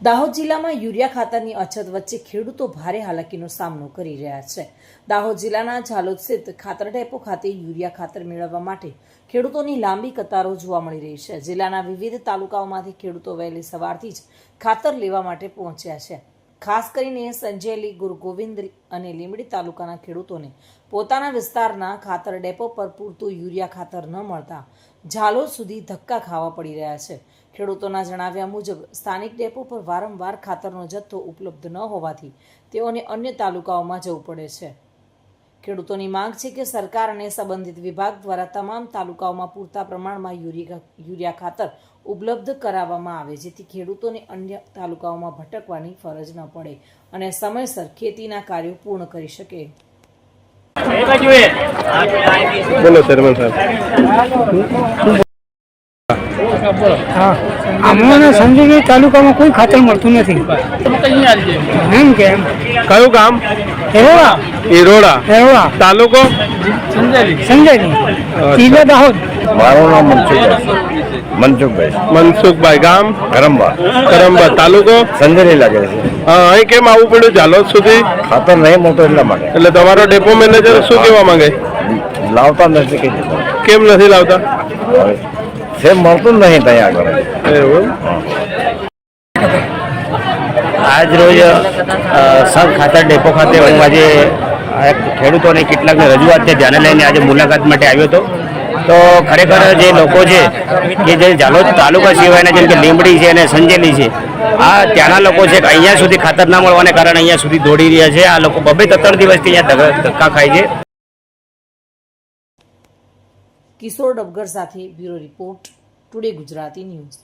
દાહોદ જિલ્લામાં યુરિયા ખાતરની અછત વચ્ચે ખેડૂતો ભારે હાલાકીનો સામનો કરી રહ્યા છે। દાહોદ જિલ્લાના ઝાલોદ સ્થિત ખાતર ડેપો ખાતે યુરિયા ખાતર મેળવવા માટે ખેડૂતોની લાંબી કતારો જોવા મળી રહી છે। જિલ્લાના વિવિધ તાલુકાઓમાંથી ખેડૂતો વહેલી સવારથી જ ખાતર લેવા માટે પહોંચ્યા છે। ખાસ કરીને સંજેલી, ગુરુગોવિંદ અને લીંબડી તાલુકાના ખેડૂતોને પોતાના વિસ્તારના ખાતર ડેપો પર પૂરતું યુરિયા ખાતર ન મળતા ઝાલોદ સુધી ધક્કા ખાવા પડી રહ્યા છે। ખેડૂતોના જણાવ્યા મુજબ સ્થાનિક ડેપો પર વારંવાર ખાતરનો જથ્થો ઉપલબ્ધ ન હોવાથી તેઓને અન્ય તાલુકાઓમાં જવું પડે છે। ખેડૂતોની માંગ છે કે સરકાર અને સંબંધિત વિભાગ દ્વારા તમામ તાલુકાઓમાં પૂરતા પ્રમાણમાં યુરિયા ખાતર ઉપલબ્ધ કરાવવામાં આવે, જેથી ખેડૂતોને અન્ય તાલુકાઓમાં ભટકવાની ફરજ ન પડે અને સમયસર ખેતીના કાર્યો પૂર્ણ કરી શકે। બોલો સરપંચ સાહેબ। हाँ, अमोने संजय तालुका में कोई खातर મળતું નથી। એમ કે કયું ગામ? એરોડા। એરોડા તાલુકો સંજયની જિલ્લા દાહોદ। મારું નામ મનસુખભાઈ। ગામ કરંબા તાલુકો સંજેલી લાગે છે। અહીં કેમ આવવું પડ્યું ઝાલોદ સુધી? ખાતર નહીં મોટો એટલા માટે। એટલે તમારો ડેપો મેનેજર શું કહેવા માંગે? લાવતા નથી। કેમ નથી લાવતા? સેમ મળતું જ નહીં ત્યાં આગળ। એવું? આજ રોજ સંઘ ખાતર ડેપો ખાતે હું આજે ખેડૂતોને કેટલાકની રજૂઆતને ધ્યાને લઈને આજે મુલાકાત માટે આવ્યો હતો। તો ખરેખર જે લોકો છે કે જે ઝાલોદ તાલુકા સિવાયના જેમ કે લીંબડી છે અને સંજેલી છે, આ ત્યાંના લોકો છે કે અહીંયા સુધી ખાતર ના મળવાને કારણે અહીંયા સુધી દોડી રહ્યા છે। આ લોકો 2-3 દિવસથી અહીંયા ધક્કા ખાય છે। કિશોર ડબગર સાથે bureau report, today Gujarati news.